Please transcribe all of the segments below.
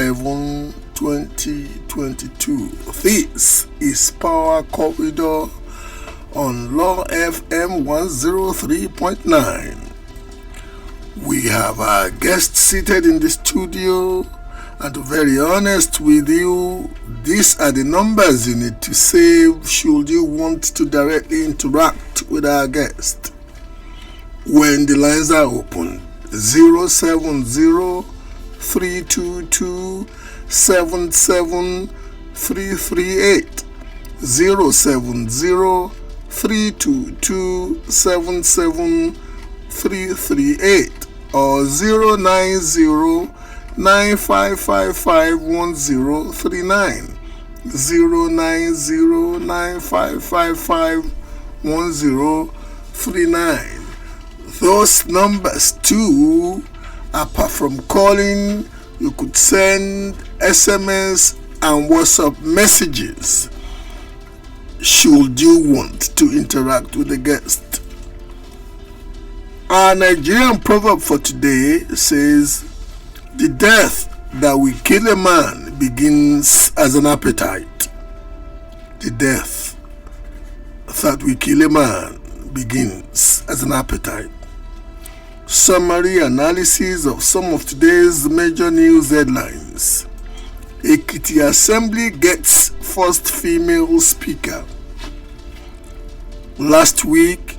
11, 2022. This is Power Corridor on Law FM 103.9. We have our guests seated in the studio, and to be very honest with you, these are the numbers you need to save should you want to directly interact with our guest. When the lines are open, 070-322-77338, 070-322-77338, or 090-9555-1039, 090-9555-1039. Those numbers too, apart from calling, you could send SMS and WhatsApp messages should you want to interact with the guest. Our Nigerian proverb for today says, "The death that will kill a man begins as an appetite." The death that will kill a man begins as an appetite. Summary analysis of some of today's major news headlines. Ekiti Assembly gets first female speaker. Last week,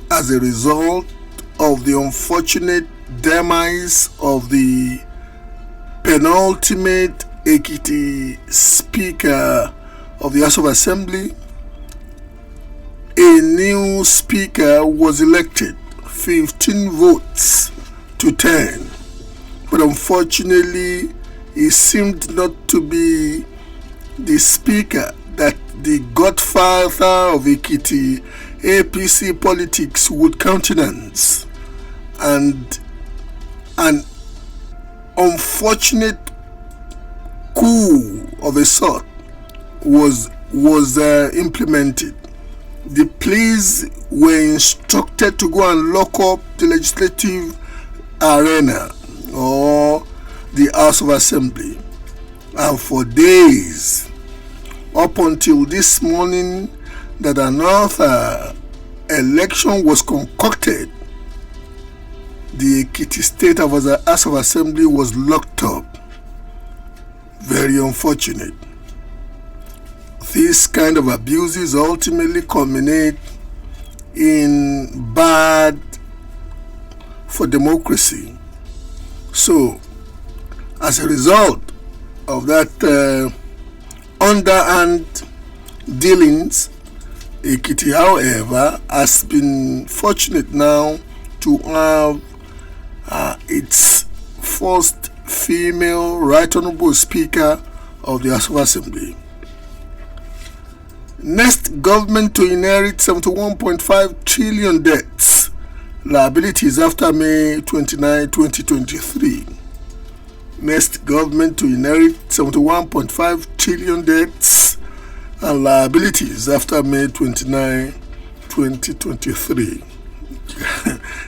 as a result of the unfortunate demise of the penultimate Ekiti Speaker of the House of Assembly, a new speaker was elected, 15 votes to 10. But unfortunately, he seemed not to be the speaker that the godfather of Ekiti APC politics would countenance, and an unfortunate coup of a sort was implemented. The police were instructed to go and lock up the legislative arena or the House of Assembly, and for days, up until this morning, that another election was concocted, the Ekiti State House of Assembly was locked up. Very unfortunate. This kind of abuses ultimately culminate in bad for democracy. So, as a result of that underhand dealings, Ekiti, however, has been fortunate now to have its first female Right Honorable Speaker of the House of Assembly. Next government to inherit 71.5 trillion debts liabilities after May 29, 2023. Next government to inherit 71.5 trillion debts and liabilities after May 29, 2023.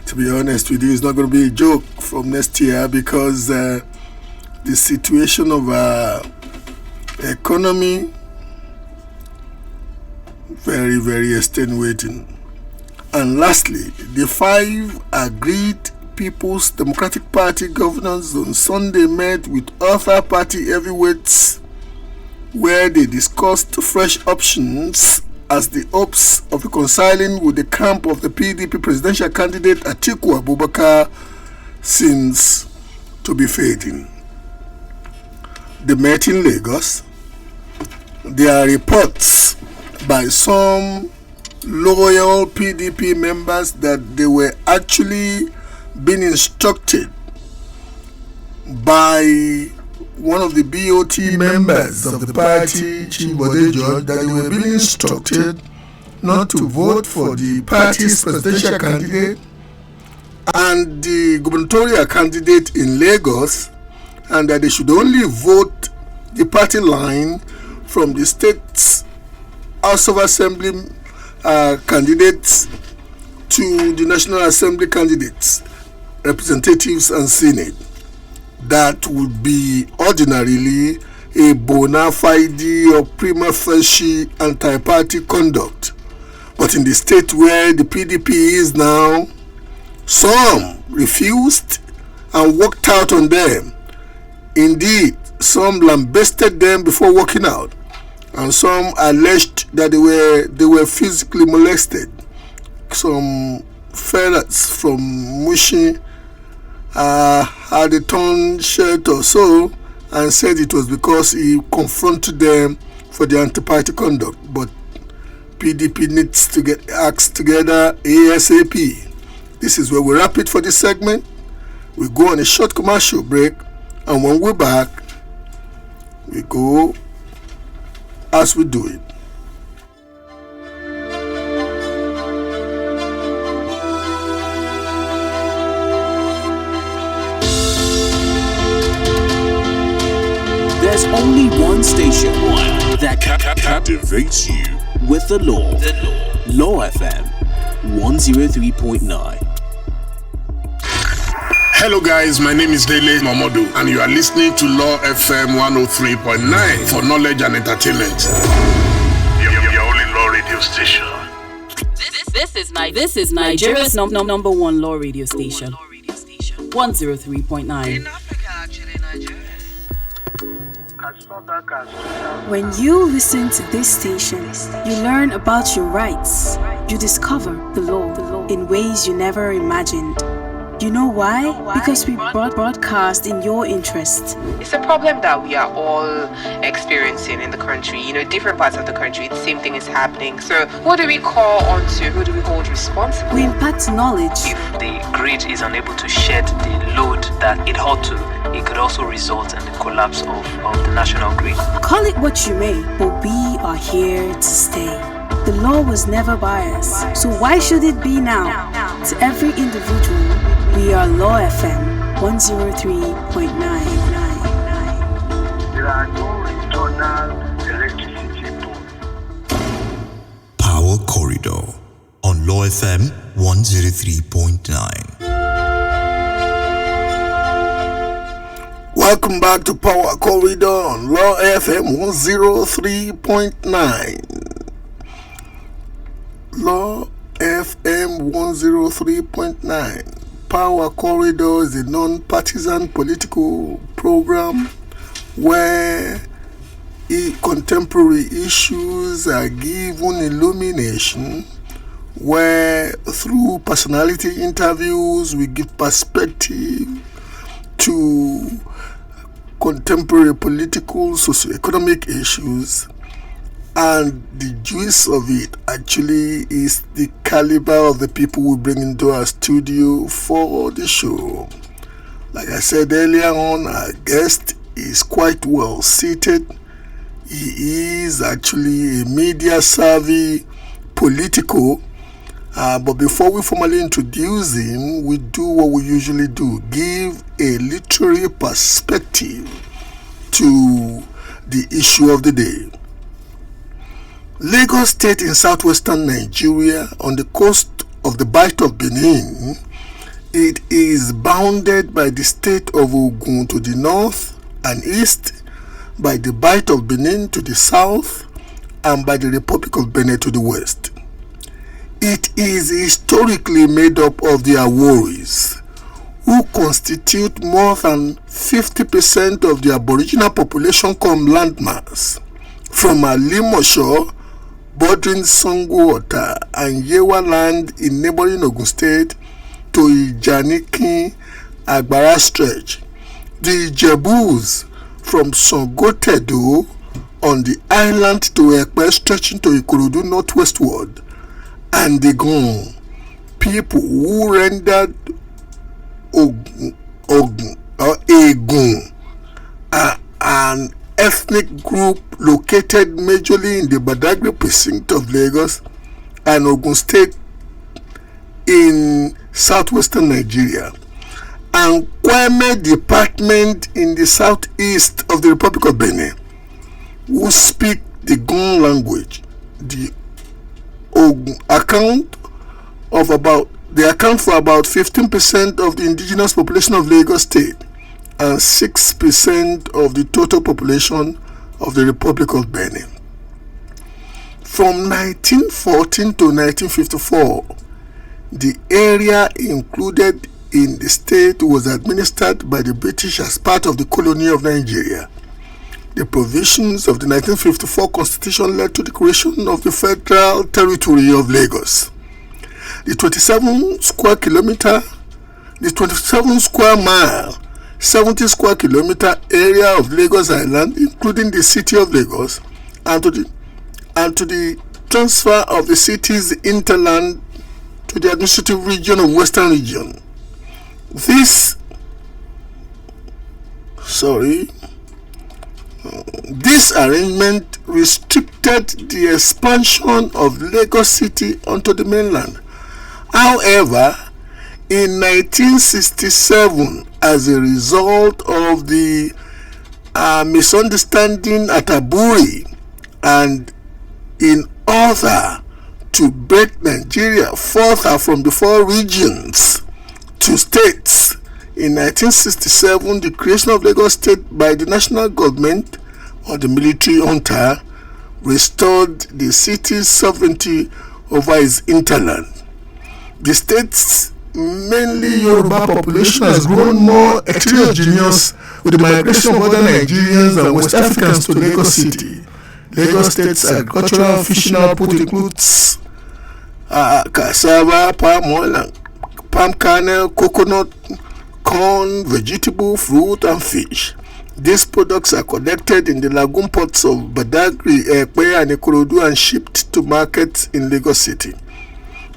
To be honest with you, it's not going to be a joke from next year, because the situation of our economy very, very extenuating. And lastly, the 5 agreed People's Democratic Party governors on Sunday met with other party heavyweights, where they discussed fresh options as the hopes of reconciling with the camp of the PDP presidential candidate Atiku Abubakar seems to be fading. They met in Lagos. There are reports by some loyal PDP members that they were actually being instructed by one of the BOT members of the party, Chief George, that they were being instructed not to vote for the party's presidential candidate and the gubernatorial candidate in Lagos, and that they should only vote the party line from the state's House of Assembly candidates to the National Assembly candidates, representatives and Senate. that would be ordinarily a bona fide or prima facie anti-party conduct. But in the state where the PDP is now, some refused and walked out on them. Indeed, some lambasted them before walking out, and some alleged that they were physically molested. Some fellas from Mushin had a torn shirt or so and said it was because he confronted them for the anti-party conduct. But PDP needs to get acts together ASAP. This is where we wrap it for this segment. We go on a short commercial break, and when we're back, we go as we do it. There's only one station that captivates you with the law. Law FM 103.9. Hello guys, my name is Dele Mamodu and you are listening to Law FM 103.9 for knowledge and entertainment. Your only law radio station. This is Nigeria's number one law radio station. 103.9. In Africa, actually, Nigeria. When you listen to this station, you learn about your rights. You discover the law in ways you never imagined. You know why? Because we broadcast in your interest. It's a problem that we are all experiencing in the country. Different parts of the country, the same thing is happening. So who do we call on to? Who do we hold responsible? We impact knowledge. If the grid is unable to shed the load that it ought to, it could also result in the collapse of the national grid. Call it what you may, but we are here to stay. The law was never biased, so why should it be now? To every individual, we are Law FM 103.9. There are no internal electricity poles. Power Corridor on Law FM 103.9. Welcome back to Power Corridor on Law FM 103.9. Law FM 103.9. Power Corridor is a non-partisan political program where contemporary issues are given illumination, where through personality interviews we give perspective to contemporary political, socio-economic issues, and the juice of it actually is the caliber of the people we bring into our studio for the show. Like I said earlier on, our guest is quite well seated. He is actually a media savvy politico. But before we formally introduce him, we do what we usually do: give a literary perspective to the issue of the day. Lagos State in southwestern Nigeria, on the coast of the Bight of Benin, it is bounded by the state of Ogun to the north and east, by the Bight of Benin to the south, and by the Republic of Benin to the west. It is historically made up of the Aworis, who constitute more than 50% of the Aboriginal population cum landmass, from Alimosho, bordering Sango-Ota and Yewa land in neighboring Ogun State, to Ijaniki Agbara stretch. The Jebus from Songotedo on the island to Ekpe stretching to Ikorodu northwestward, and the Gon, people who rendered Egun an ethnic group located majorly in the Badagry precinct of Lagos and Ogun State in southwestern Nigeria, and Kwame department in the southeast of the Republic of Benin, who speak the Gon language. The account for about 15% of the indigenous population of Lagos State, and 6% of the total population of the Republic of Benin. From 1914 to 1954, the area included in the state was administered by the British as part of the colony of Nigeria. The provisions of the 1954 Constitution led to the creation of the Federal Territory of Lagos. The 27 square mile, 70 square kilometer area of Lagos Island, including the city of Lagos, and to the transfer of the city's hinterland to the administrative region of Western Region. This arrangement restricted the expansion of Lagos City onto the mainland. However, in 1967, as a result of the misunderstanding at Aburi, and in order to break Nigeria further from the 4 regions to states, in 1967, the creation of Lagos State by the national government or the military junta restored the city's sovereignty over its hinterland. The state's mainly Yoruba population has grown more heterogeneous with the migration of other Nigerians and West Africans to Lagos City. Lagos State's agricultural fishing output includes cassava, palm oil, palm kernel, coconut, corn, vegetable, fruit, and fish. These products are collected in the lagoon ports of Badagry, Ekpe, and Ikorodu and shipped to markets in Lagos City.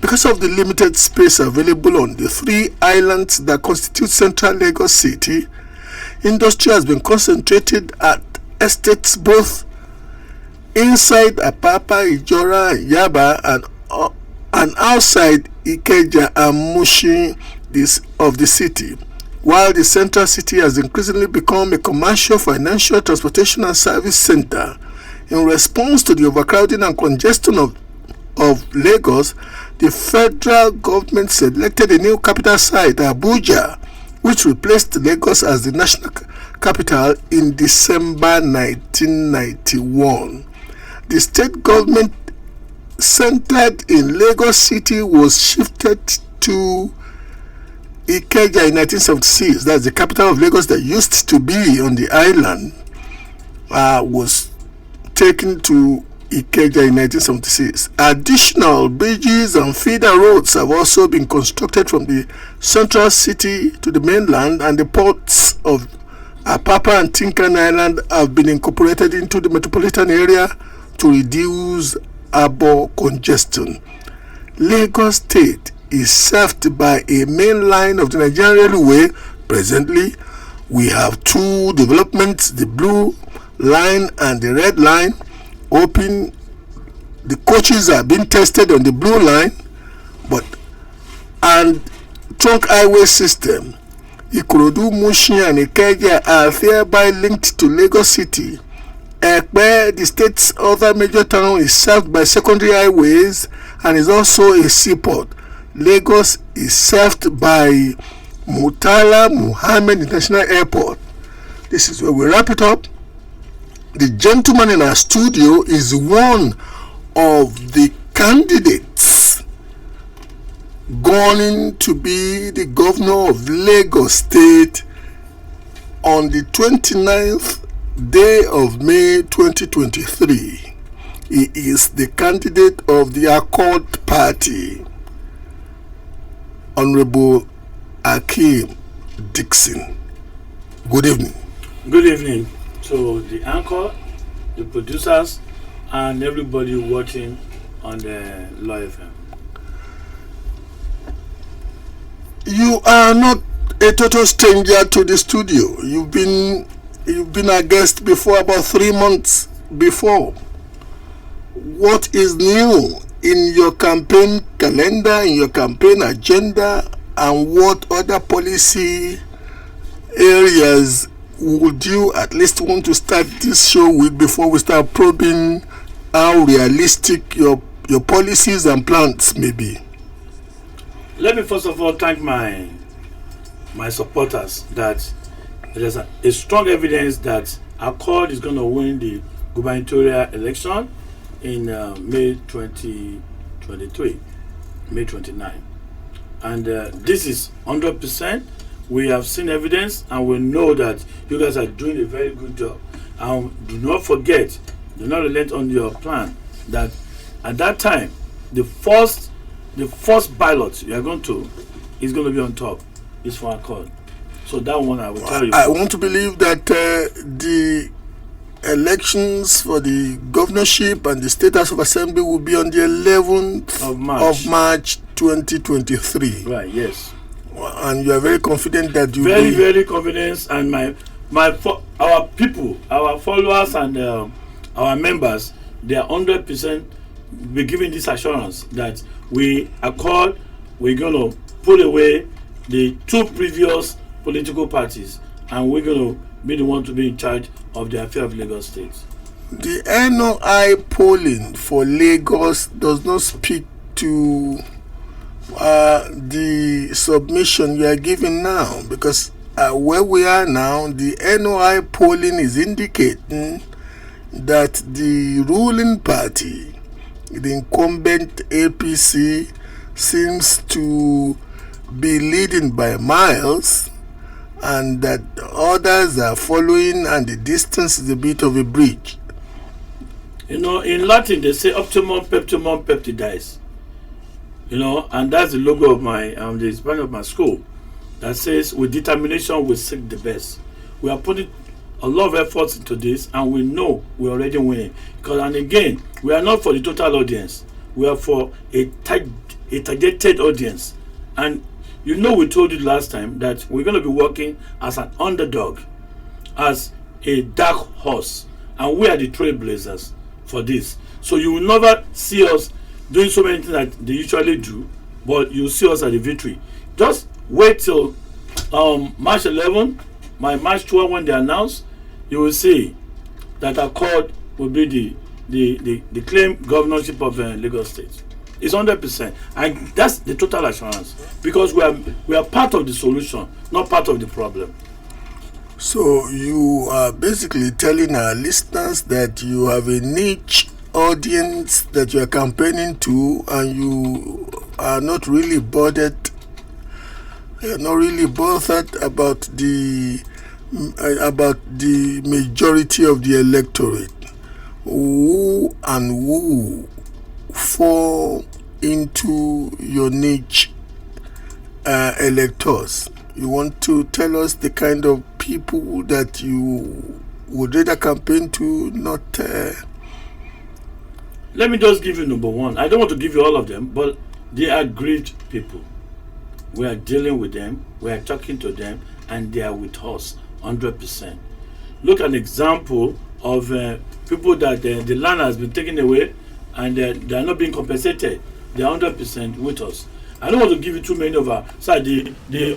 Because of the limited space available on the 3 islands that constitute central Lagos City, industry has been concentrated at estates both inside Apapa, Ijora, and Yaba, and outside Ikeja and Mushin of the city, while the central city has increasingly become a commercial, financial, transportation, and service center. In response to the overcrowding and congestion of Lagos, the federal government selected a new capital site, Abuja, which replaced Lagos as the national capital in December 1991. The state government centered in Lagos City was shifted to Ikeja in 1976. That's the capital of Lagos that used to be on the island, was taken to Ikeja in 1976. Additional bridges and feeder roads have also been constructed from the central city to the mainland, and the ports of Apapa and Tinkan Island have been incorporated into the metropolitan area to reduce urban congestion. Lagos State is served by a main line of the Nigerian Railway. Presently, we have 2 developments, the Blue Line and the Red Line. The coaches are being tested on the Blue Line, and trunk highway system, Ikorodu, Mushin, and Ikeja are thereby linked to Lagos City. Ekpe, the state's other major town, is served by secondary highways and is also a seaport. Lagos is served by Murtala Muhammed International Airport. This is where we wrap it up. The gentleman in our studio is one of the candidates going to be the governor of Lagos State on the 29th day of May 2023. He is the candidate of the Accord Party, Honorable Hakeem Dickson. Good evening. Good evening to the anchor, the producers, and everybody watching on the Law FM. You are not a total stranger to the studio. You've been a guest before, about 3 months before. What is new in your campaign calendar, in your campaign agenda, and what other policy areas would you at least want to start this show with before we start probing how realistic your policies and plans may be? Let me first of all thank my supporters that there's a strong evidence that Accord is going to win the gubernatorial election in May 2023, May 29. And this is 100%. We have seen evidence, and we know that you guys are doing a very good job. And do not forget, do not relent on your plan, that at that time, the first ballot you are going to is going to be on top. It's for Accord. So that one I will tell you. I want to believe that the elections for the governorship and the State House of Assembly will be on the 11th of March 2023. Right, yes. And you are very confident that you very, very confident, and our people, our followers, and our members, they are 100% be giving this assurance that we're going to pull away the two previous political parties, and we're going to be the one to be in charge of the affair of Lagos State. The NOI polling for Lagos does not speak to the submission you are giving now, because where we are now, the NOI polling is indicating that the ruling party, the incumbent APC, seems to be leading by miles, and that others are following, and the distance is a bit of a bridge. You know, in Latin they say optimum peptimum peptidize. You know, and that's the logo of my the Spanish of my school, that says with determination we seek the best. We are putting a lot of efforts into this, and we know we're already winning. Because, and again, we are not for the total audience. We are for a targeted audience. And you know, we told you last time that we're going to be working as an underdog, as a dark horse, and we are the trailblazers for this. So you will never see us doing so many things that they usually do, but you'll see us at the victory. Just wait till March 11, March 12, when they announce, you will see that Accord will be the claimed governorship of Lagos State. It's 100%, and that's the total assurance, because we are part of the solution, not part of the problem. So you are basically telling our listeners that you have a niche audience that you are campaigning to, and you are not really bothered. You are not really bothered about the majority of the electorate. Who fall into your niche electors? You want to tell us the kind of people that you would rather campaign to, not... Let me just give you number one. I don't want to give you all of them, but they are great people. We are dealing with them, we are talking to them, and they are with us 100%. Look at an example of people that the land has been taken away, and they are not being compensated. They are 100% with us. I don't want to give you too many of our, so the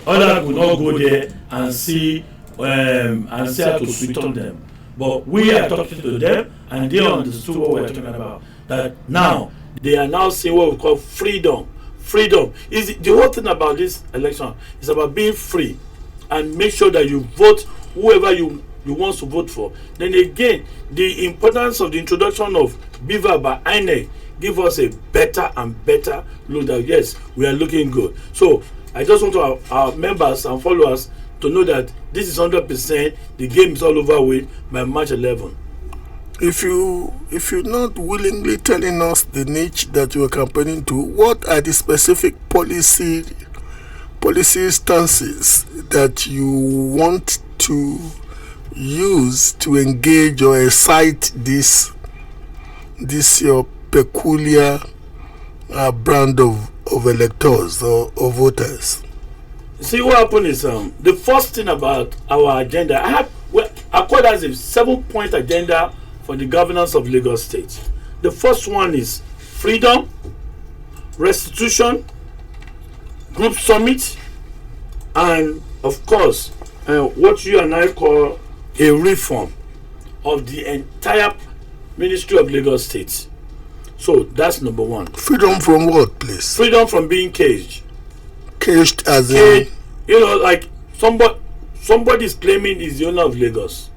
others will not go there and see how to sweet on them. But we are talking to them, and they understood what we are talking about. That now they are now seeing what we call freedom. Freedom is the whole thing about this election. It's about being free, and make sure that you vote whoever you want to vote for. Then again, the importance of the introduction of BVA by INEC give us a better and better look that yes, we are looking good. So I just want our members and followers to know that this is 100%. The game is all over with by March 11. If you're not willingly telling us the niche that you are campaigning to, what are the specific policy stances that you want to use to engage or excite this your peculiar brand of electors or voters? See, what happened is the first thing about our agenda. Accord has a 7-point agenda for the governance of Lagos State. The first one is freedom, restitution, group summit, and of course, what you and I call a reform of the entire Ministry of Lagos State. So that's number one. Freedom from what, please? Freedom from being caged. Caged as in? You know, like somebody is claiming he's the owner of Lagos,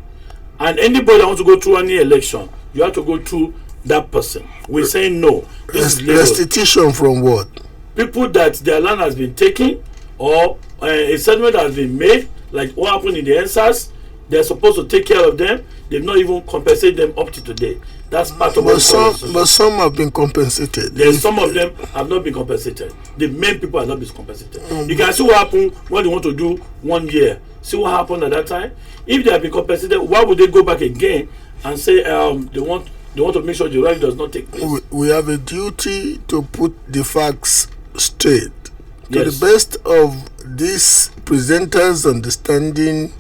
and anybody that wants to go through any election, you have to go through that person. We're saying no. This is Lagos. Restitution from what? People that their land has been taken, or a settlement has been made, like what happened in the NSAS. They're supposed to take care of them. They've not even compensated them up to today. That's part of but some have been compensated. Some of them have not been compensated. The main people have not been compensated. You can see what happened when they want to do 1 year. See what happened at that time. If they have been compensated, why would they go back again and say they want to make sure the right does not take place? We have a duty to put the facts straight. To Yes. the best of these presenters' understanding,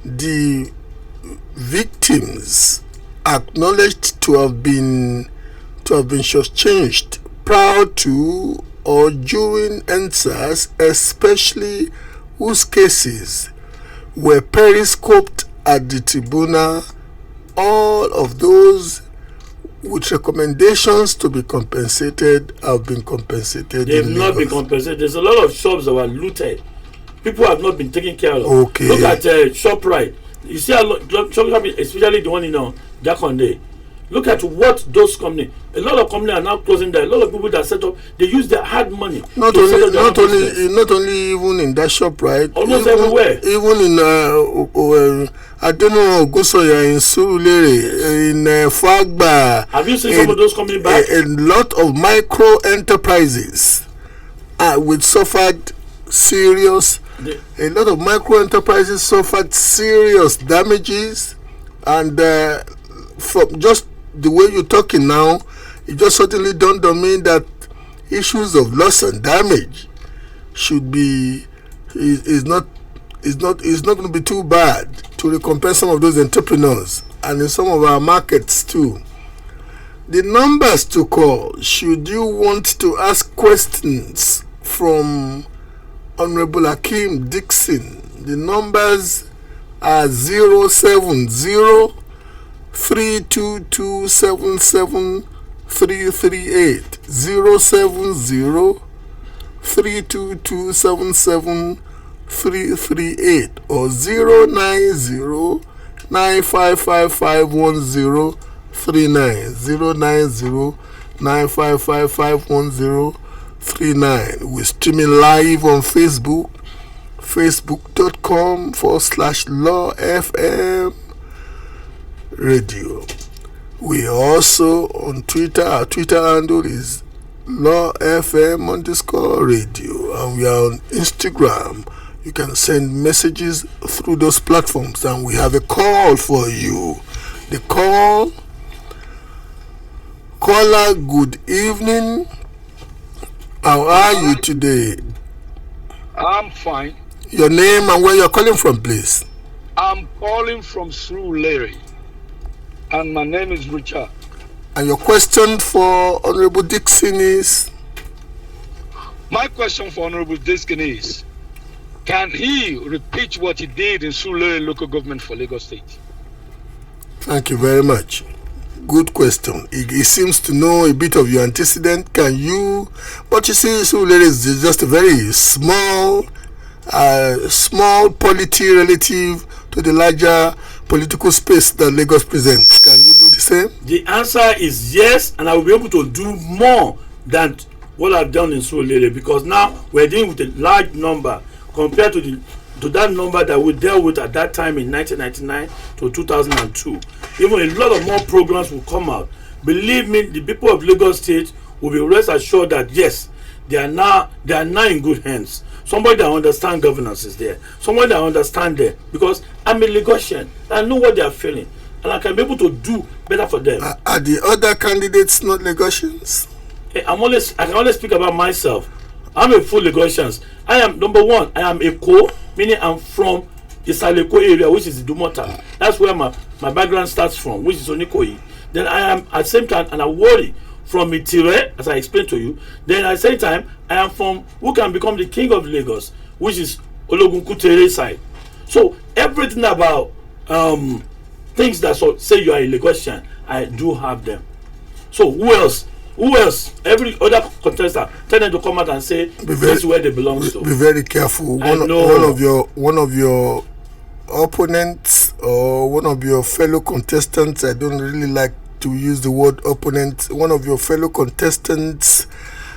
the victims acknowledged to have been shortchanged prior to or during NSAS, especially whose cases were periscoped at the tribunal. All of those with recommendations to be compensated have been compensated. They've not been compensated. There's a lot of shops that were looted. People have not been taken care of. Okay. Look at ShopRite. You see a lot, especially the one in Jakonde. Look at what those companies. A lot of companies are now closing down. A lot of people that set up, they use their hard money. Not only even in that shop, right? Almost everywhere. Even in I don't know, Gosoya, in Surulere, in Fagba. Have you seen some of those coming back? A lot of micro enterprises which suffered serious. A lot of micro enterprises suffered serious damages, and from just the way you're talking now, it just suddenly dawned on me that issues of loss and damage should be is not going to be too bad to recompense some of those entrepreneurs, and in some of our markets too. The numbers to call, should you want to ask questions from Honorable Hakeem Dickson, the numbers are 070-322-77338, 070-322-77338, or 090-9555-1039, 090-9555-1039. We're streaming live on Facebook, facebook.com/Law FM Radio. We are also on Twitter. Our Twitter handle is Law FM_radio, and we are on Instagram. You can send messages through those platforms, and we have a call for you. The caller, good evening. How are you today? I'm fine. Your name and where you're calling from, please. I'm calling from Surulere, and my name is Richard. And your question for Honorable Dickson is? My question for Honorable Dickson is, can he repeat what he did in Surulere local government for Lagos State? Thank you very much. Good question. He seems to know a bit of your antecedent. Can you? But you see, Surulere is just a very small polity relative to the larger political space that Lagos presents. Can you do the same? The answer is yes, and I will be able to do more than what I've done in Surulere, because now we're dealing with a large number compared to that number that we dealt with at that time in 1999 to 2002. Even a lot of more programs will come out. Believe me, the people of Lagos State will be rest assured that yes, they are now in good hands. Somebody that understands governance is there. Somebody that understands them, because I'm a Lagosian. I know what they are feeling, and I can be able to do better for them. Are the other candidates not Lagosians? I can only speak about myself. I'm a full Lagosian. I am, number one, I am Eko, meaning I'm from the Saleko area, which is the Dumota. That's where my background starts from, which is Onikoyi. Then I am at the same time an Awori from Itire, as I explained to you. Then at the same time, I am from who can become the king of Lagos, which is Ologunkutere side. So everything about things that say you are a Lagosian, I do have them. So who else? Every other contestant tell them to come out and say this is where they belong to. Be very careful. One of your opponent or one of your fellow contestants, I don't really like to use the word opponent, one of your fellow contestants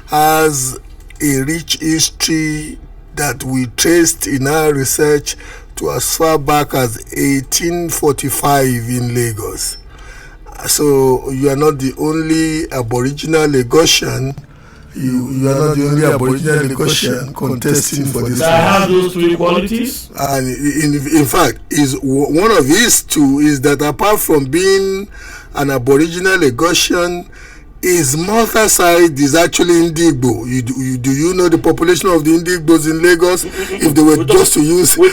has a rich history that we traced in our research to as far back as 1845 in Lagos. So you are not the only Aboriginal Lagosian. You are not the only Aboriginal Lagosian contesting for this. That have those three qualities. And in fact, is one of his two is that apart from being an Aboriginal Lagosian, his mother side is actually Indigbo. Do you know the population of the Indigbos in Lagos? If they were just to use, I'm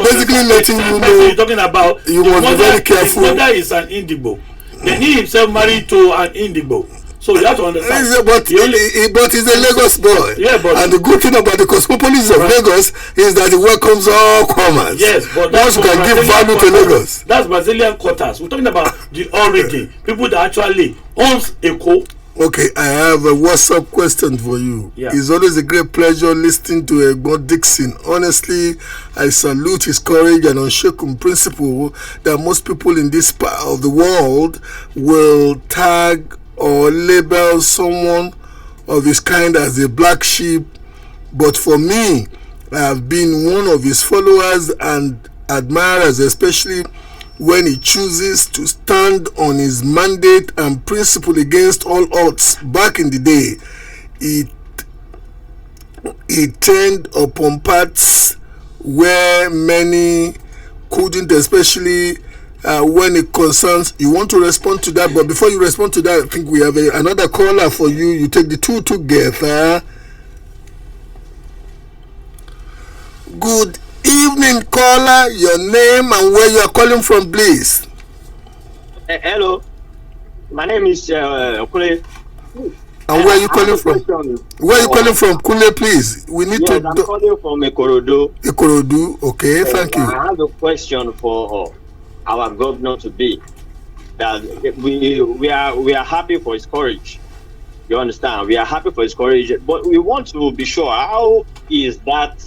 basically letting you know. You're talking about. You must be very careful. His mother is an Indigbo. Then he himself married to an Indigbo. So you have to understand. But he's a Lagos boy. Yeah, and the good thing about the cosmopolis of Lagos is that it welcomes all comers. Yes, but once you can give value to Lagos. That's Brazilian quarters. We're talking about the origin. People that actually owns a co. Okay, I have a WhatsApp question for you. Yeah. It's always a great pleasure listening to Hakeem Dickson. Honestly, I salute his courage and unshaken principle that most people in this part of the world will tag or label someone of his kind as a black sheep. But for me, I have been one of his followers and admirers, especially when he chooses to stand on his mandate and principle against all odds. Back in the day, he turned upon paths where many couldn't, especially when it concerns. You want to respond to that, but before you respond to that, I think we have another caller for you. You take the two together. Good evening, caller. Your name and where you are calling from, please. Hello, my name is Kule. And where are you calling from? Where are you calling from, Kule, please? We need to. I'm calling from Ikorodu. Ikorodu, okay, thank you. I have a question for our governor to be that we are happy for his courage. You understand? We are happy for his courage, but we want to be sure how is that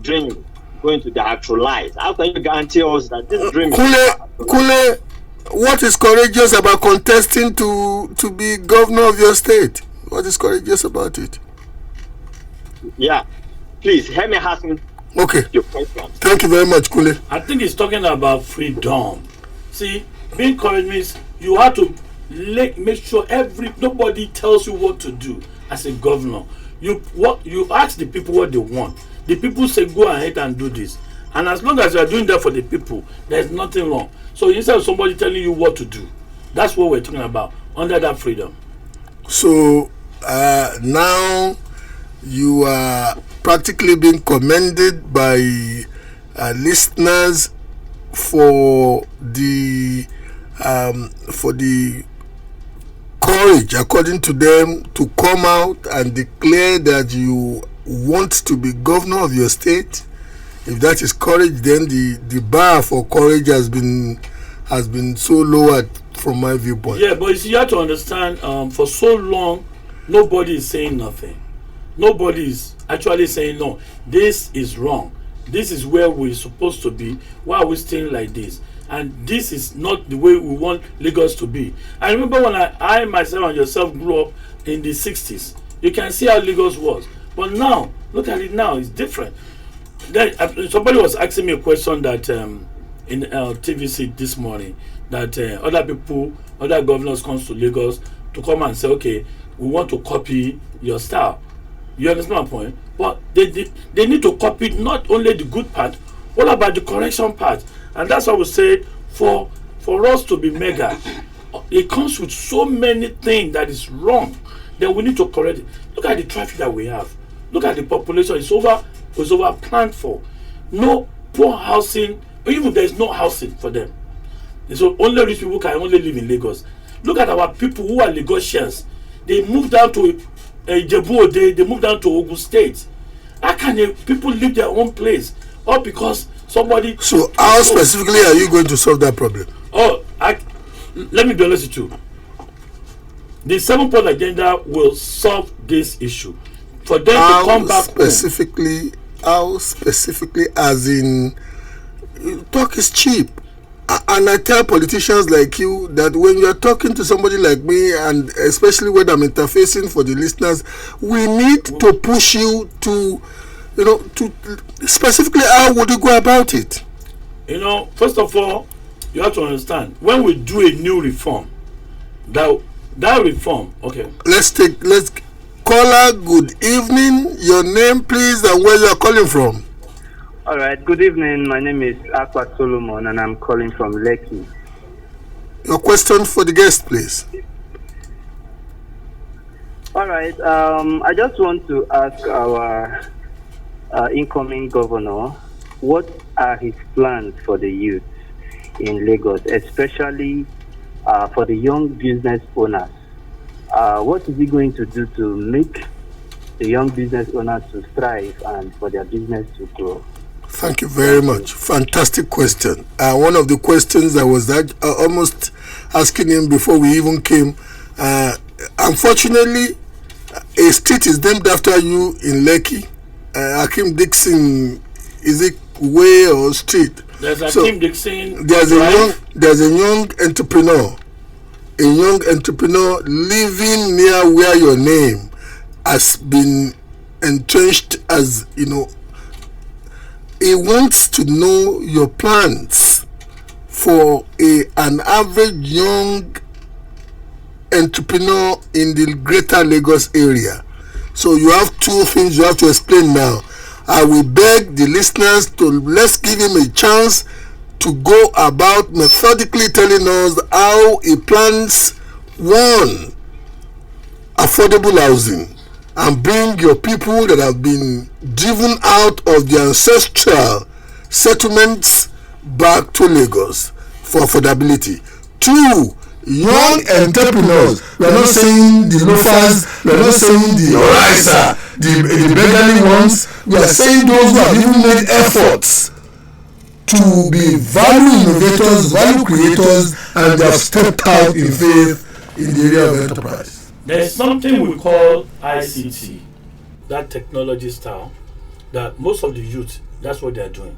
dream going to be actualized? How can you guarantee us that this dream? Kule, what is courageous about contesting to be governor of your state? What is courageous about it? Yeah, please help me ask me. Okay. Thank you very much, Kule. I think he's talking about freedom. See, being courageous means you have to make sure nobody tells you what to do as a governor. You ask the people what they want. The people say go ahead and do this. And as long as you are doing that for the people, there's nothing wrong. So instead of somebody telling you what to do, that's what we're talking about, under that freedom. So now you are practically being commended by listeners for the courage, according to them, to come out and declare that you want to be governor of your state. If that is courage, then the bar for courage has been so lowered from my viewpoint. Yeah, but you have to understand, for so long, nobody is saying nothing. Nobody is actually saying, no, this is wrong. This is where we're supposed to be. Why are we staying like this? And this is not the way we want Lagos to be. I remember when I myself and yourself grew up in the 60s. You can see how Lagos was. But now, look at it now, it's different. Then, somebody was asking me a question that in TVC this morning, that other governors comes to Lagos to come and say, okay, we want to copy your style. You understand my point? But they need to copy not only the good part, what about the correction part? And that's why we said for us to be mega, it comes with so many things that is wrong. Then we need to correct it. Look at the traffic that we have. Look at the population. It's over planned for. No poor housing, even there's no housing for them. So only rich people can only live in Lagos. Look at our people who are Lagosians. They moved down to Gbola, they moved down to Ogun State. How can people leave their own place? All because somebody. So how specifically are you going to solve that problem? Let me be honest with you. The 7-point agenda will solve this issue. For them to come back specifically, how specifically, as in talk is cheap. And I tell politicians like you that when you are talking to somebody like me, and especially when I'm interfacing for the listeners, we need to push you to, to specifically how would you go about it? First of all, you have to understand, when we do a new reform, that reform, okay. Let's caller, good evening. Your name, please, and where you are calling from. All right. Good evening. My name is Aqua Solomon, and I'm calling from Lekki. Your question for the guest, please. All right. I just want to ask our incoming governor, what are his plans for the youth in Lagos, especially for the young business owners? What is he going to do to make the young business owners to thrive and for their business to grow? Thank you very much. Fantastic question. One of the questions I was almost asking him before we even came. Unfortunately, a street is named after you in Lekki. Hakeem Dickson, is it way or street? There's Hakeem Dickson. There's a young entrepreneur. A young entrepreneur living near where your name has been entrenched as, he wants to know your plans for an average young entrepreneur in the greater Lagos area. So you have two things you have to explain now. I will beg the listeners let's give him a chance to go about methodically telling us how he plans, one, affordable housing, and bring your people that have been driven out of their ancestral settlements back to Lagos for affordability. Two, young entrepreneurs. We are not saying the loafers, we are not saying the Oraisa, the beggarly ones. We are saying those who have even made efforts to be value innovators, value creators, and they have stepped out in faith in the area of enterprise. There's something we call ICT, that technology style, that most of the youth, that's what they're doing.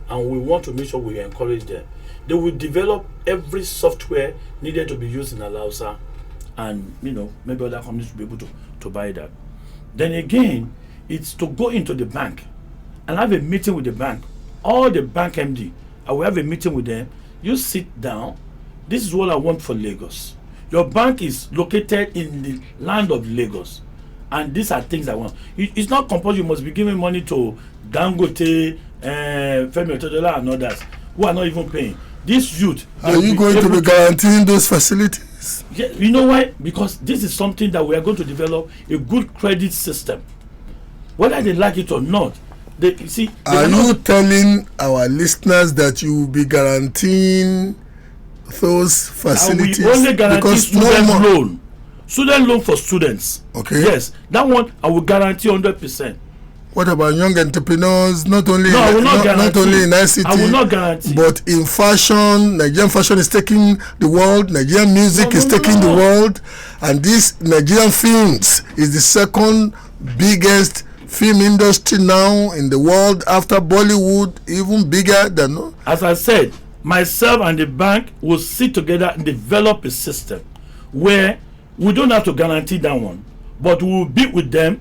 And we want to make sure we encourage them. They will develop every software needed to be used in Alausa, and maybe other companies will be able to buy that. Then again, it's to go into the bank and have a meeting with the bank. All the bank MD, I will have a meeting with them. You sit down. This is what I want for Lagos. Your bank is located in the land of Lagos, and these are things I want. It's not compulsory. You must be giving money to Dangote, Femi Otedola, and others who are not even paying. This youth. Are you going to be guaranteeing those facilities? Yeah, you know why? Because this is something that we are going to develop a good credit system, whether they like it or not. Are you telling our listeners that you will be guaranteeing those facilities? I will only guarantee student loan for students. Okay. Yes, that one I will guarantee 100%. What about young entrepreneurs? Not only in ICT, I will not guarantee. But in fashion, Nigerian fashion is taking the world. Nigerian music is taking the world, and this Nigerian films is the second biggest film industry now in the world after Bollywood, even bigger than. As I said, myself and the bank will sit together and develop a system where we don't have to guarantee that one, but we will be with them,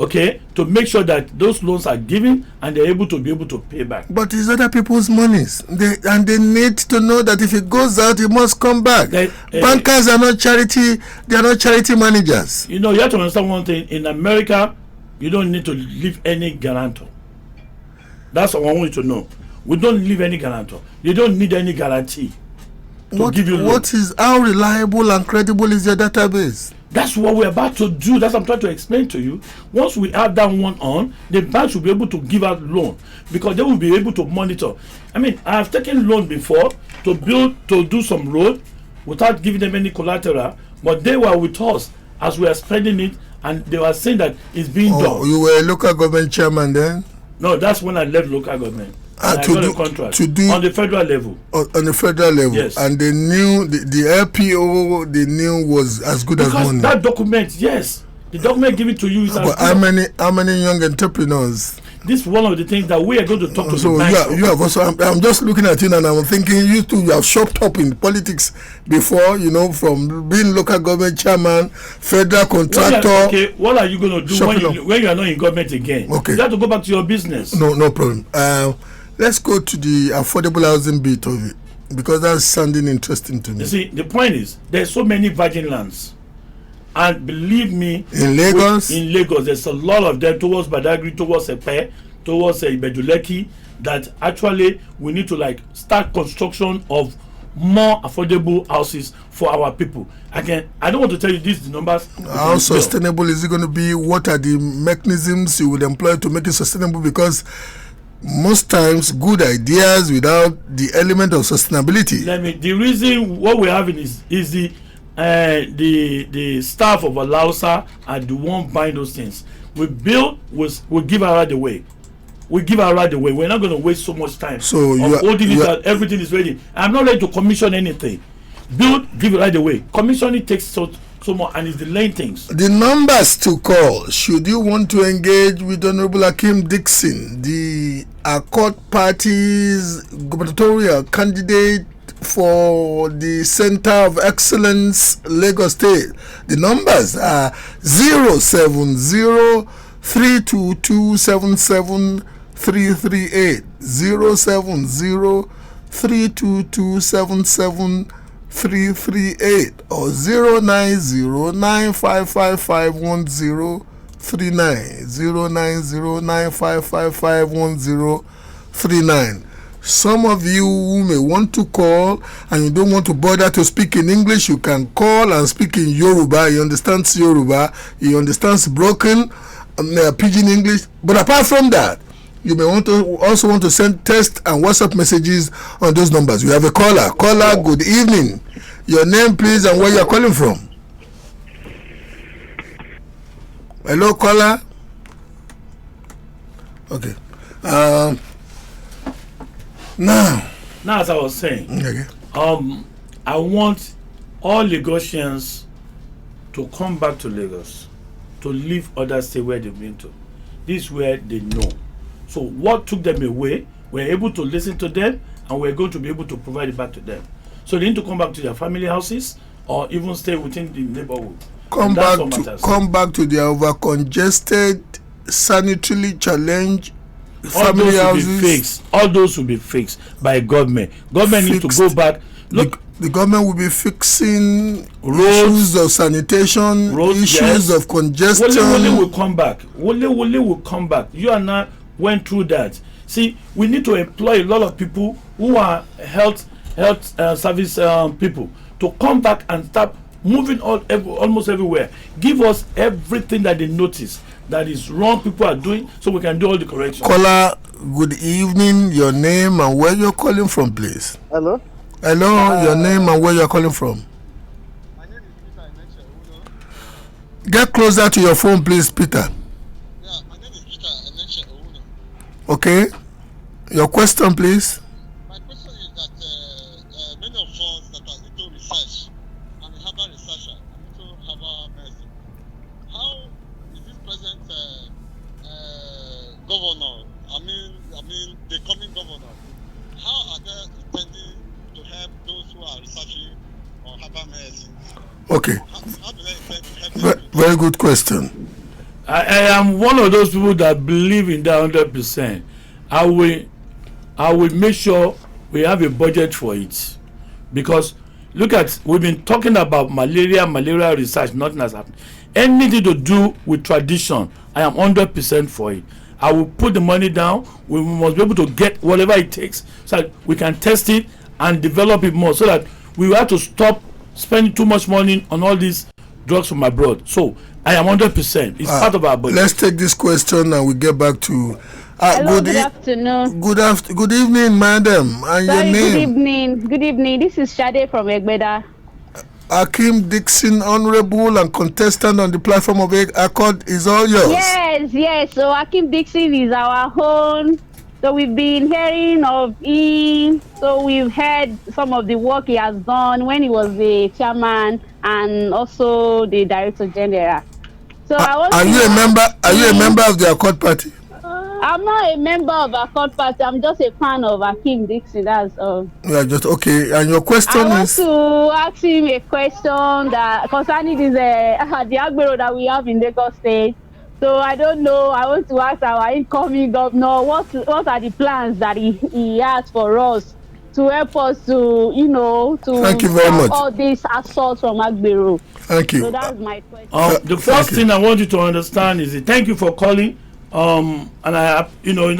okay, to make sure that those loans are given and they're able to pay back. But it's other people's monies, they need to know that if it goes out, it must come back. Bankers are not charity; they are not charity managers. You have to understand one thing. In America, you don't need to leave any guarantor. That's what I want you to know. We don't leave any guarantor. You don't need any guarantee to give you loan. How reliable and credible is your database? That's what we're about to do. That's what I'm trying to explain to you. Once we have that one on, the banks will be able to give out loan because they will be able to monitor. I mean, I have taken loan before to do some road without giving them any collateral, but they were with us as we are spending it, and they were saying that it's being done. You were a local government chairman then? No, that's when I left local government. I got a contract on the federal level. On the federal level, yes. And they knew the LPO they knew was as good as money. That document, yes, the document given to you is. But how many young entrepreneurs? this is one of the things that we are going to talk to so the banks. you have also. I'm just looking at you and I'm thinking you too. You have shopped up in politics before, from being local government chairman, federal contractor. What are you going to do when you are not in government again? Okay, you have to go back to your business. No problem. Let's go to the affordable housing bit of it, because that's sounding interesting to me. You see, the point is there's so many virgin lands. And believe me, in Lagos, there's a lot of them towards Badagry, towards Epe, towards Ibeduleki, that actually we need to start construction of more affordable houses for our people. Again, I don't want to tell you these numbers. How sustainable is it going to be? What are the mechanisms you would employ to make it sustainable? Because most times good ideas without the element of sustainability. The reason what we're having is the staff of Alausa are the one buying those things. We build, we give her right away. We're not going to waste so much time. So holding it that everything is ready. I'm not ready to commission anything. Build, give it right away. Commissioning takes so more and it's delaying things. The numbers to call, should you want to engage with Honorable Hakeem Dickson, the Accord Party's gubernatorial candidate for the Center of Excellence, Lagos State. The numbers are 070-322-77338, 070-322-77338, or 090-955-1039, 090-955-1039. Some of you who may want to call and you don't want to bother to speak in English, you can call and speak in Yoruba. He understands Yoruba. He understands broken pidgin English. But apart from that, you may also want to send text and WhatsApp messages on those numbers. We have a caller. Caller, good evening. Your name, please, and where you are calling from. Hello, caller. Okay. Now, as I was saying, I want all Lagosians to come back to Lagos, to leave other states where they've been to. This is where they know. So what took them away, we're able to listen to them, and we're going to be able to provide it back to them. So they need to come back to their family houses or even stay within the neighborhood. Come back to their over-congested, sanitarily challenged family houses. All those will be fixed by government. Government needs to go back. Look, the government will be fixing issues of sanitation, issues of congestion. Wole will come back. Wole will come back. You and I went through that. See, we need to employ a lot of people who are health service people to come back and start moving almost everywhere. Give us everything that they notice that is wrong people are doing, so we can do all the corrections. Caller, good evening. Your name and where you're calling from, please. Hello. Your name and where you're calling from. My name is Peter. Get closer to your phone, please, Peter. Yeah, my name is Peter. Okay. Your question, please. My question is that many of us that are into research, I'm a Harvard researcher, I'm into Harvard medicine. How is this present governor, the coming governor, how are they intending to help those who are researching on Harvard medicine? Okay. How do they intend to help them? Very good question. I am one of those people that believe in that 100%. I will make sure we have a budget for it, because look at, we've been talking about malaria research, nothing has happened. Anything to do with tradition, I am 100% for it. I will put the money down. We must be able to get whatever it takes so that we can test it and develop it more, so that we will have to stop spending too much money on all these drugs from abroad. So I am 100%. It's part of our budget. Let's take this question and we get back to. Hello, good afternoon. Good evening, madam. And Sorry, your name? Good evening. This is Shade from Egbeda. Hakeem Dickson, honorable and contestant on the platform of Accord, is all yours. Yes. So Hakeem Dickson is our own. So we've been hearing of him. So we've heard some of the work he has done when he was the chairman and also the director general. So are you a member of the Accord Party? I'm not a member of a third party. I'm just a fan of Hakeem Dickson. That's all. Yeah, just okay. And your question I want is? to ask him a question that concerning this the Agbero that we have in Lagos State. So I don't know. I want to ask our incoming governor what are the plans that he has for us to help us to Thank you very much. all this assault from Agbero. Thank you. So that's my question. The first thing I want you to understand is thank you for calling. And I have,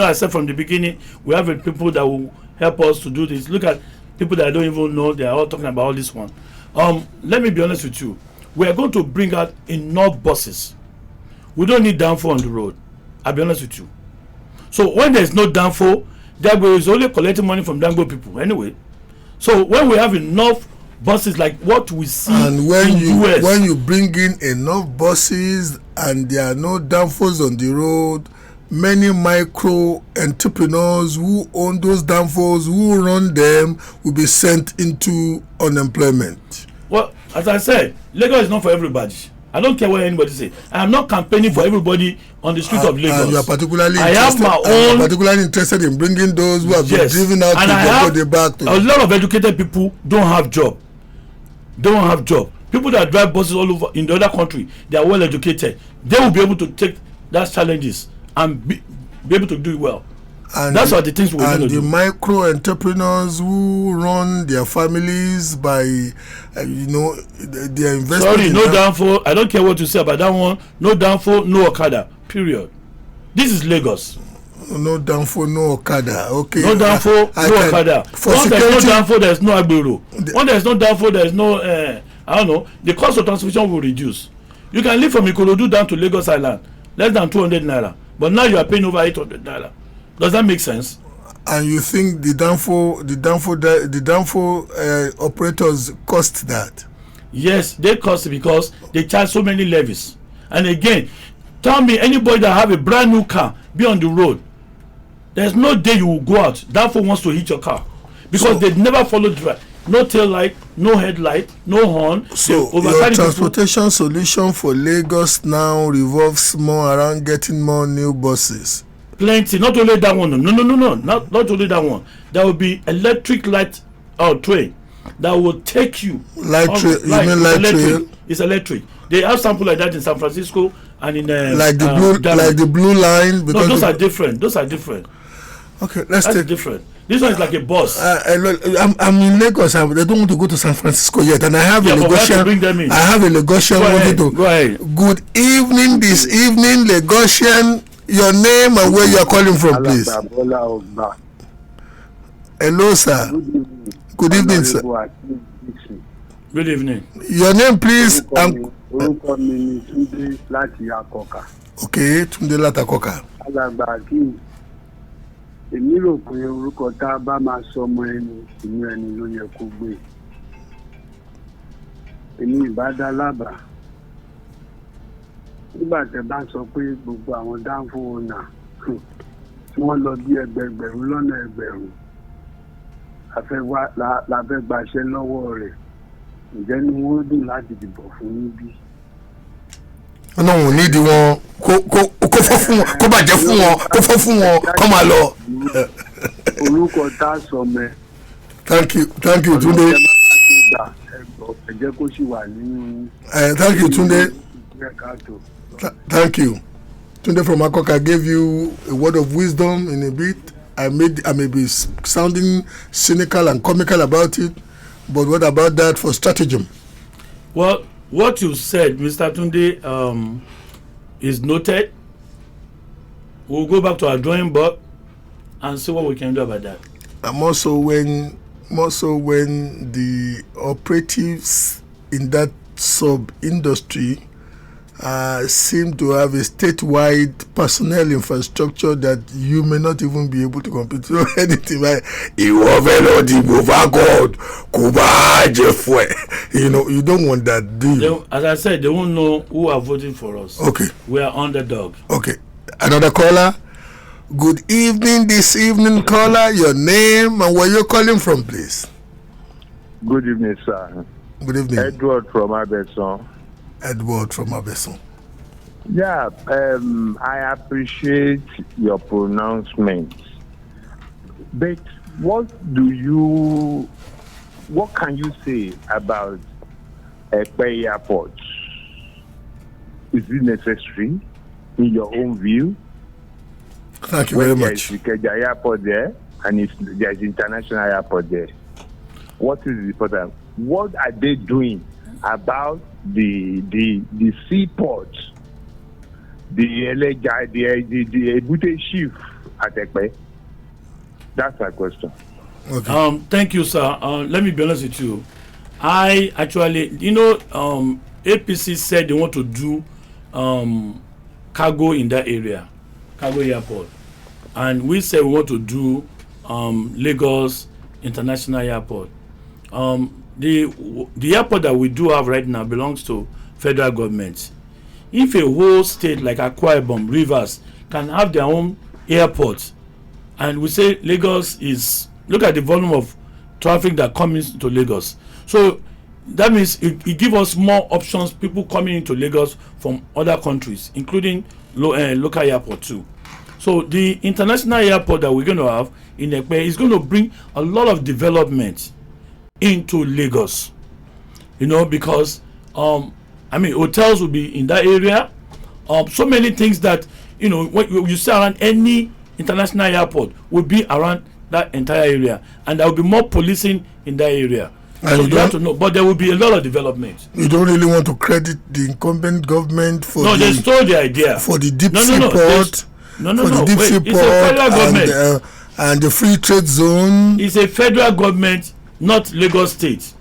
I said from the beginning, we have people that will help us to do this. Look at people that I don't even know, they are all talking about all this one. Let me be honest with you. We are going to bring out enough buses. We don't need downfall on the road. I'll be honest with you. So when there's no downfall, Dagbo is only collecting money from Dagbo people anyway. So when we have enough buses like what we see and when in US, when you bring in enough buses and there are no downfalls on the road, many micro entrepreneurs who own those downfalls, who run them, will be sent into unemployment. Well, as I said, Lagos is not for everybody. I don't care what anybody say. I am not campaigning for everybody on the streets of Lagos. And you are particularly particularly interested in bringing those who have been driven out and to go back to. A lot of educated people don't have job. People that drive buses all over in the other country, they are well educated. They will be able to take those challenges and be able to do it well. And that's what the things we're going to do. And the micro entrepreneurs who run their families by, their investment. Sorry, no downfall. I don't care what you say about that one. No downfall, no Okada. Period. This is Lagos. No downfall, no Okada. Okay. No downfall, no Okada. Once there's no downfall, there's no Agbero. Once there's no downfall, there's no, the cost of transportation will reduce. You can live from Ikorodu down to Lagos Island, less than 200 naira. But now you are paying over 800 naira. Does that make sense? And you think the downfall operators cost that? Yes, they cost because they charge so many levies. And again, tell me anybody that have a brand new car be on the road. There's no day you will go out. Downfall wants to hit your car because they never follow the right. No tail light, no headlight, no horn. So your transportation solution for Lagos now revolves more around getting more new buses. Plenty, not only that one. No, not only that one. There will be electric light train that will take you. Light train? You mean light train? It's electric. They have something like that in San Francisco and in like the blue line. Because those are different. Okay, that's different. This one is like a bus. I'm in Lagos. They don't want to go to San Francisco yet, and I have a Lagosian. I have a Lagosian wanting to. Go ahead. Good evening. This evening, Lagosian. Your name and where you are calling from, please. Gbola Oba. Hello, sir. Good evening, sir. Good evening. Your name, please. Orúkọ mi ni Túndé láti Akọ̀kà. Okay, Túndé láti Akọ̀kà. Alàgbà Hakeem, èmi rò pé orúkọ tá a bá máa sọ ọmọ ẹni inú ẹni ló yẹ kó gbé. Èmi ìbá dá lábàá. Nígbà tẹ́ bá sọ pé gbogbo àwọn dáńfó ọ̀nà tí wọ́n lọ bí ẹgbẹ̀rún lọ́nà ẹgbẹ̀rún la fẹ́ gbaṣẹ́ lọ́wọ́ rẹ̀, ǹjẹ́ ni wọ́n dùn láti dìbò fún níbí? Ọlọ́run nídìí wọn kó fọ́ fún wọn, kó bàjẹ́ fún wọn, kó fọ́ fún wọn, kó máa lọ. Orúkọ tá a sọ mẹ́. Thank you, Túndé. Ẹ jẹ́ kó sì wà nínú. Thank you, Túndé. Thank you. Tunde from Akoka gave you a word of wisdom in a bit. I may be sounding cynical and comical about it, but what about that for stratagem? Well, what you said, Mr. Tunde, is noted. We'll go back to our drawing board and see what we can do about that. And more so when the operatives in that sub-industry seem to have a statewide personnel infrastructure that you may not even be able to compete with anything. You don't want that, do you? As I said, they won't know who are voting for us. Okay. We are underdog. Okay. Another caller. Good evening, this evening caller. Your name and where you're calling from, please. Good evening, sir. Good evening. Edward from Abeson. Edward from Abeson. Yeah, I appreciate your pronouncements. But what can you say about Ekpe Airport? Is it necessary in your own view? Thank you very much. There's Ikeja Airport there, and there's international airport there. What is important? What are they doing about the seaport, the Ebute chief at Ekpe? That's my question. Okay. Thank you, sir. Let me be honest with you. I actually, APC said they want to do cargo in that area, cargo airport, and we said we want to do Lagos International Airport. The airport that we do have right now belongs to federal government. If a whole state like Akwa Ibom, Rivers can have their own airport, and we say Lagos is, look at the volume of traffic that comes into Lagos. So that means it gives us more options, people coming into Lagos from other countries, including local airport too. So the international airport that we're going to have in Ekpe is going to bring a lot of development into Lagos. Because hotels will be in that area. So many things that what you see around any international airport will be around that entire area, and there will be more policing in that area. And so you have to know, but there will be a lot of development. You don't really want to credit the incumbent government for they stole the idea for the deep sea port. The deep sea port and the free trade zone. It's a federal government, not Lagos State.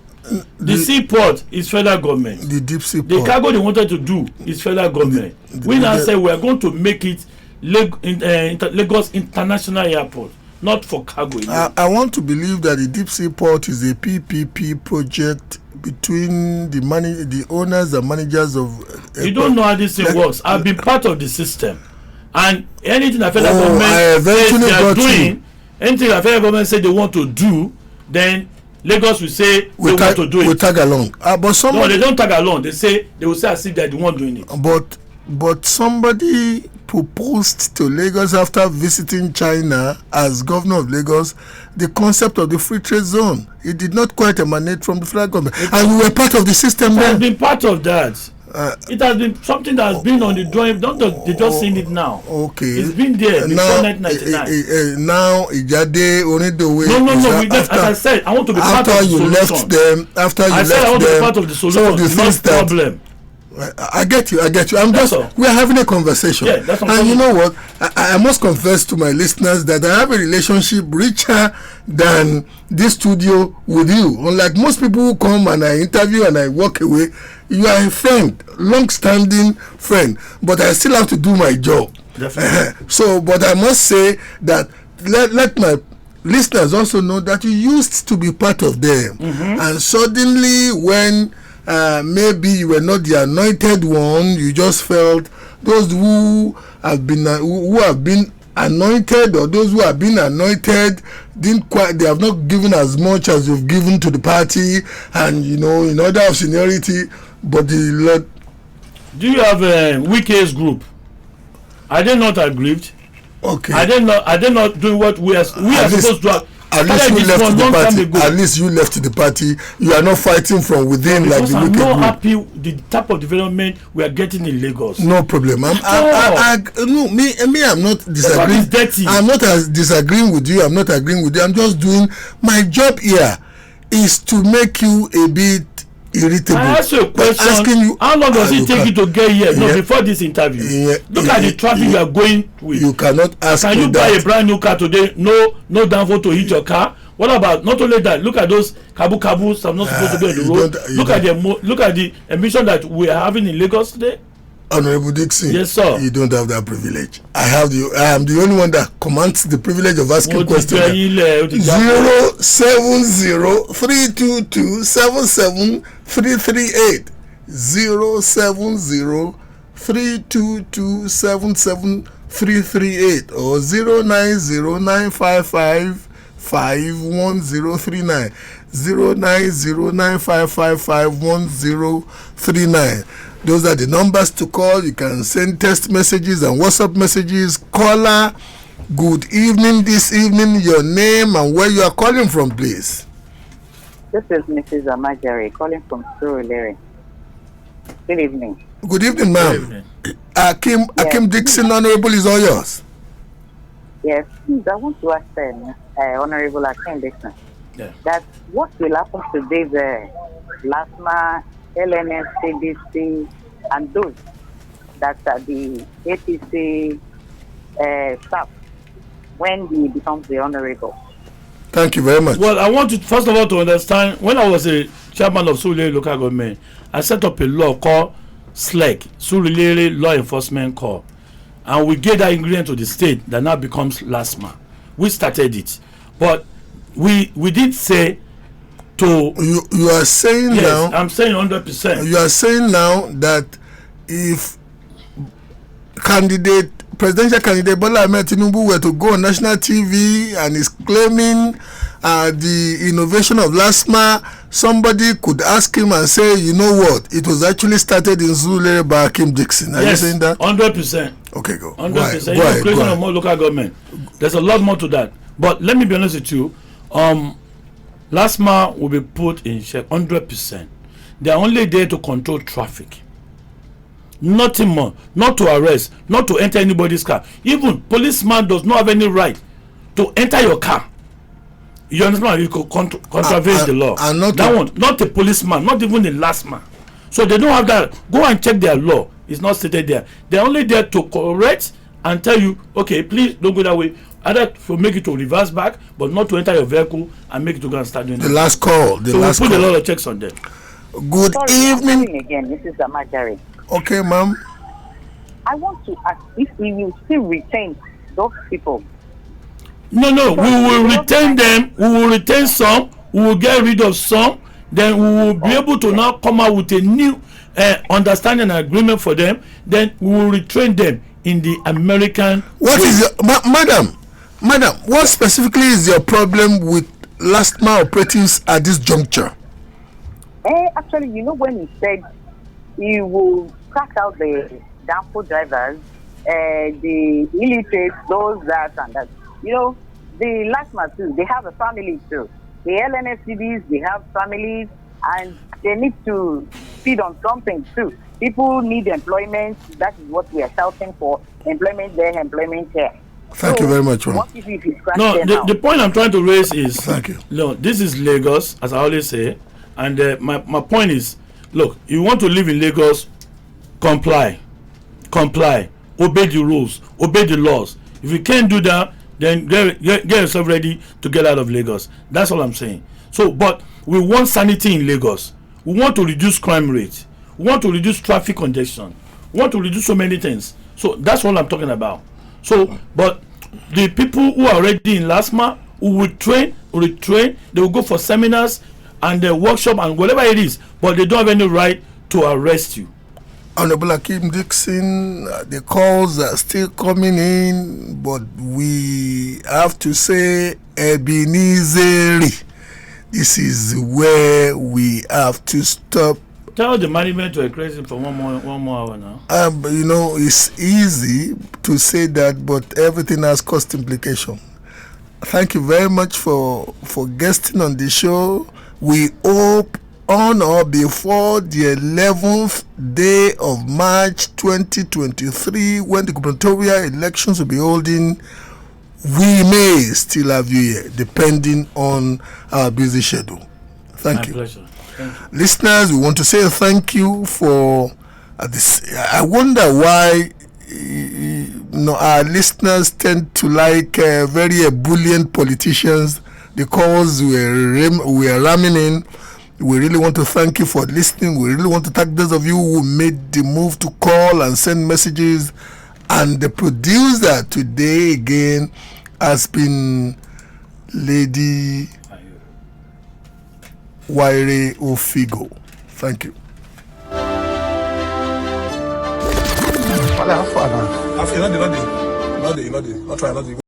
The seaport is federal government. The deep sea port. The cargo they wanted to do is federal government. We now say we are going to make it Lagos International Airport, not for cargo. I want to believe that the deep sea port is a PPP project between the owners and managers of. You don't know how this thing works. I've been part of the system, and anything that federal government says they are doing, anything that federal government say they want to do, then Lagos will say they want to do it. We tag along. No, they don't tag along. They will say as if they're the one doing it. But somebody proposed to Lagos after visiting China as governor of Lagos the concept of the free trade zone. It did not quite emanate from the federal government, and we were part of the system. It has been part of that. It has been something that has been on the drawing. They just seen it now. Okay, it's been there before 1999. Now Ijade Onidowe. No. As I said, I want to be part of the solution. I said I want to be part of the solution. Some of the things not problem. I get you. We are having a conversation. Yeah, that's what and you know what? I must confess to my listeners that I have a relationship richer than this studio with you. Unlike most people who come and I interview and I walk away, you are a friend, long-standing friend. But I still have to do my job. Definitely. But I must say that let my listeners also know that you used to be part of them, and suddenly when maybe you were not the anointed one, you just felt those who have been anointed, or those who have been anointed they have not given as much as you've given to the party, and in order of seniority. But the Lord, do you have a weak age group? Are they not aggrieved? Okay. Are they not doing what we are supposed to have? At least you left the party. At least you left the party. You are not fighting from within like the wicked group. I'm not happy with the type of development we are getting in Lagos. No problem. I'm not disagreeing. I'm not disagreeing with you. I'm not agreeing with you. I'm just doing my job here is to make you a bit irritable. I ask you a question. How long does it take you to get here? No, before this interview. Look at the traffic you are going with. You cannot ask me that. Can you buy a brand new car today? No downfall to hit your car. What about not only that? Look at those cabus that are not supposed to be on the road. Look at the emission that we are having in Lagos today. Honorable Dickson, yes, sir. You don't have that privilege. I am the only one that commands the privilege of asking questions. 070-322-77338 070-322-77338 or 090-955-51039. 09095551039. Those are the numbers to call. You can send text messages and WhatsApp messages. Caller, good evening this evening. Your name and where you are calling from, please. This is Mrs. Amajari calling from Surulere. Good evening. Good evening, ma'am. Hakeem Dickson, Honorable, is all yours. Yes, please, I want to ask Honorable Hakeem Dickson that what will happen to these LASMA, LNS, CDC, and those that are the APC staff when he becomes the Honorable? Thank you very much. Well, I want you first of all to understand, when I was a chairman of Surulere local government, I set up a law called SLEC, Surulere Law Enforcement Corps, and we gave that ingredient to the state that now becomes LASMA. We started it, but we did say to you are saying yes, now. I'm saying 100%. You are saying now that if presidential candidate Gbola Oba Tinubu were to go on national TV and is claiming the innovation of LASMA, somebody could ask him and say, you know what, it was actually started in Surulere by Hakeem Dickson. Are you saying that? 100%. Okay, go. 100%. Creation of more local government. There's a lot more to that. But let me be honest with you. LASMA will be put in check 100%. They are only there to control traffic. Nothing more. Not to arrest, not to enter anybody's car. Even policeman does not have any right to enter your car. You understand? You could contravene the law. Not a policeman, not even a LASMA. So they don't have that. Go and check their law. It's not stated there. They're only there to correct and tell you, okay, please don't go that way. Either to make it to reverse back, but not to enter your vehicle and make it to go and start doing the last call. So we put a lot of checks on them. Good evening. Again, this is Amajari. Okay, ma'am. I want to ask if we will still retain those people. No, we will retain them. We will retain some. We will get rid of some. Then we will be able to now come out with a new understanding and agreement for them. Then we will retrain them in the American. What is your madam? What specifically is your problem with LASMA operatives at this juncture? Actually, when he said he will crack out the downfall drivers, the illiterate, those that and that. The LASMA too, they have a family too. The LNSCBs, they have families, and they need to feed on something too. People need employment. That is what we are shouting for. Employment there, employment here. Thank you very much, what if you No, the point I'm trying to raise is, thank you. No, this is Lagos, as I always say, and my point is, look, you want to live in Lagos, comply, obey the rules, obey the laws. If you can't do that, then get yourself ready to get out of Lagos. That's all I'm saying. So, but we want sanity in Lagos. We want to reduce crime rate. We want to reduce traffic congestion. We want to reduce so many things. So that's what I'm talking about. So, but the people who are already in LASMA, who will retrain, they will go for seminars and workshop and whatever it is, but they don't have any right to arrest you. Honorable Hakeem Dickson, the calls are still coming in, but we have to say Ebenezer. This is where we have to stop. Tell the management to increase it for one more hour now. It's easy to say that, but everything has cost implication. Thank you very much for guesting on the show. We hope on or before the 11th day of March 2023, when the gubernatorial elections will be holding, we may still have you here, depending on our busy schedule. Thank you. Pleasure. Thank you. Listeners, we want to say thank you for this. I wonder why our listeners tend to like very ebullient politicians. The calls we are ramming in. We really want to thank you for listening. We really want to thank those of you who made the move to call and send messages. And the producer today again has been Lady Yray Ofigo. Thank you.